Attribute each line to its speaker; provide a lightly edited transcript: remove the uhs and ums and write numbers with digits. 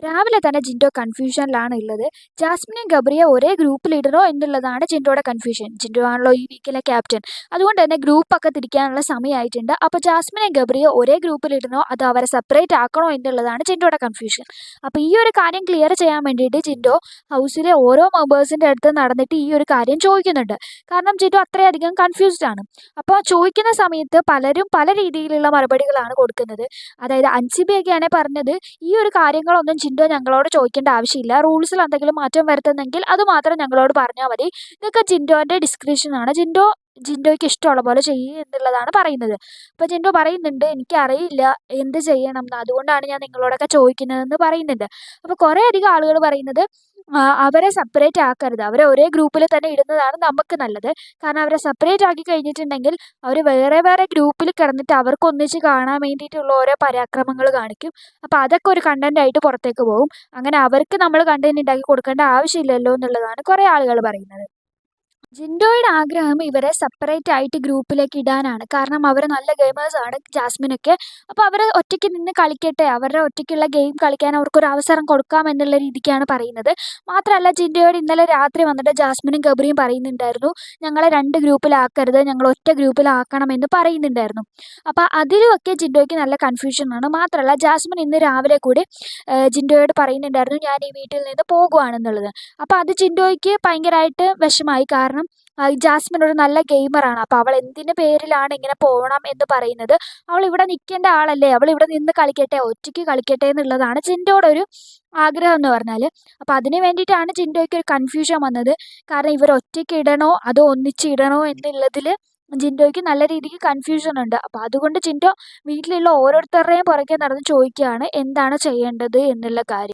Speaker 1: രാവിലെ തന്നെ ജിൻഡോ കൺഫ്യൂഷനിലാണ് ഉള്ളത്. ജാസ്മിനെയും ഗബ്രിയെ ഒരേ ഗ്രൂപ്പിലിടണോ എന്നുള്ളതാണ് ജിൻഡോയുടെ കൺഫ്യൂഷൻ. ജിൻഡോ ആണല്ലോ ഈ വീക്കിലെ ക്യാപ്റ്റൻ. അതുകൊണ്ട് തന്നെ ഗ്രൂപ്പൊക്കെ തിരിക്കാനുള്ള സമയമായിട്ടുണ്ട്. അപ്പോൾ ജാസ്മിനെയും ഗബ്രിയെ ഒരേ ഗ്രൂപ്പിലിടണോ അതോ അവരെ സെപ്പറേറ്റ് ആക്കണോ എന്നുള്ളതാണ് ജിൻഡോയുടെ കൺഫ്യൂഷൻ. അപ്പോൾ ഈ ഒരു കാര്യം ക്ലിയർ ചെയ്യാൻ വേണ്ടിയിട്ട് ജിൻഡോ ഹൗസിലെ ഓരോ മെമ്പേഴ്സിൻ്റെ അടുത്ത് നടന്നിട്ട് ഈ ഒരു കാര്യം ചോദിക്കുന്നുണ്ട്. കാരണം ജിൻഡോ അത്രയധികം കൺഫ്യൂസ്ഡ് ആണ്. അപ്പോൾ ചോദിക്കുന്ന സമയത്ത് പലരും പല രീതിയിലുള്ള മറുപടികളാണ് കൊടുക്കുന്നത്. അതായത് അൻസിബയൊക്കെയാണെങ്കിൽ പറഞ്ഞത്, ഈ ഒരു കാര്യങ്ങളൊന്നും ജിൻഡോ ഞങ്ങളോട് ചോദിക്കേണ്ട ആവശ്യമില്ല. റൂൾസിൽ എന്തെങ്കിലും മാറ്റം വരുത്തുന്നെങ്കിൽ അത് മാത്രം ഞങ്ങളോട് പറഞ്ഞാൽ മതി. ഇതൊക്കെ ജിൻഡോൻ്റെ ഡിസ്ക്രിപ്ഷനാണ്. ജിൻഡോയ്ക്ക് ഇഷ്ടമുള്ള പോലെ ചെയ്യുക എന്നുള്ളതാണ് പറയുന്നത്. അപ്പോൾ ജിൻഡോ പറയുന്നുണ്ട്, എനിക്കറിയില്ല എന്ത് ചെയ്യണം എന്ന്, അതുകൊണ്ടാണ് ഞാൻ നിങ്ങളോടൊക്കെ ചോദിക്കുന്നതെന്ന് പറയുന്നുണ്ട്. അപ്പോൾ കുറേയധികം ആളുകൾ പറയുന്നത് അവരെ സെപ്പറേറ്റ് ആക്കരുത്, അവരെ ഒരേ ഗ്രൂപ്പിൽ തന്നെ ഇടുന്നതാണ് നമുക്ക് നല്ലത്. കാരണം അവരെ സെപ്പറേറ്റ് ആക്കി കഴിഞ്ഞിട്ടുണ്ടെങ്കിൽ അവർ വേറെ വേറെ ഗ്രൂപ്പിൽ കിടന്നിട്ട് അവർക്ക് ഒന്നിച്ച് കാണാൻ വേണ്ടിയിട്ടുള്ള ഓരോ പരാക്രമങ്ങൾ കാണിക്കും. അപ്പോൾ അതൊക്കെ ഒരു കണ്ടന്റ് ആയിട്ട് പുറത്തേക്ക് പോകും. അങ്ങനെ അവർക്ക് നമ്മൾ കണ്ടന്റ് ഉണ്ടാക്കി കൊടുക്കേണ്ട ആവശ്യമില്ലല്ലോ എന്നുള്ളതാണ് കുറേ ആളുകൾ പറയുന്നത്. ജിൻഡോയുടെ ആഗ്രഹം ഇവരെ സെപ്പറേറ്റ് ആയിട്ട് ഗ്രൂപ്പിലേക്ക് ഇടാനാണ്. കാരണം അവർ നല്ല ഗെയിമേഴ്സാണ് ജാസ്മിനൊക്കെ. അപ്പോൾ അവർ ഒറ്റയ്ക്ക് നിന്ന് കളിക്കട്ടെ, അവരുടെ ഒറ്റയ്ക്കുള്ള ഗെയിം കളിക്കാൻ അവർക്കൊരു അവസരം കൊടുക്കാം എന്നുള്ള രീതിക്കാണ് പറയുന്നത്. മാത്രമല്ല ജിൻഡോയോട് ഇന്നലെ രാത്രി വന്നിട്ട് ജാസ്മിനും ഗബ്രിയും പറയുന്നുണ്ടായിരുന്നു, ഞങ്ങളെ രണ്ട് ഗ്രൂപ്പിലാക്കരുത്, ഞങ്ങൾ ഒറ്റ ഗ്രൂപ്പിലാക്കണമെന്ന് പറയുന്നുണ്ടായിരുന്നു. അപ്പോൾ അതിലുമൊക്കെ ജിൻഡോയ്ക്ക് നല്ല കൺഫ്യൂഷനാണ്. മാത്രമല്ല ജാസ്മിൻ ഇന്ന് രാവിലെ കൂടി ജിൻഡോയോട് പറയുന്നുണ്ടായിരുന്നു, ഞാൻ ഈ വീട്ടിൽ നിന്ന് പോകുവാണെന്നുള്ളത്. അപ്പോൾ അത് ജിൻഡോയ്ക്ക് ഭയങ്കരമായിട്ട് വിഷമായി. കാരണം ജാസ്മിൻ ഒരു നല്ല ഗെയിമറാണ്. അപ്പോൾ അവൾ എന്തിൻ്റെ പേരിലാണ് ഇങ്ങനെ പോകണം എന്ന് പറയുന്നത്? അവൾ ഇവിടെ നിൽക്കേണ്ട ആളല്ലേ, അവൾ ഇവിടെ നിന്ന് കളിക്കട്ടെ, ഒറ്റയ്ക്ക് കളിക്കട്ടെ എന്നുള്ളതാണ് ജിൻഡോയുടെ ഒരു ആഗ്രഹം എന്ന് പറഞ്ഞാൽ. അപ്പോൾ അതിന് വേണ്ടിയിട്ടാണ് ജിൻഡോയ്ക്ക് ഒരു കൺഫ്യൂഷൻ വന്നത്. കാരണം ഇവർ ഒറ്റയ്ക്ക് ഇടണോ അതോ ഒന്നിച്ച് ഇടണോ എന്നുള്ളതിൽ ജിൻഡോയ്ക്ക് നല്ല രീതിക്ക് കൺഫ്യൂഷൻ ഉണ്ട്. അപ്പോൾ അതുകൊണ്ട് ജിൻഡോ വീട്ടിലുള്ള ഓരോരുത്തരുടെയും പുറകെ നടന്ന് ചോദിക്കുകയാണ് എന്താണ് ചെയ്യേണ്ടത് എന്നുള്ള കാര്യം.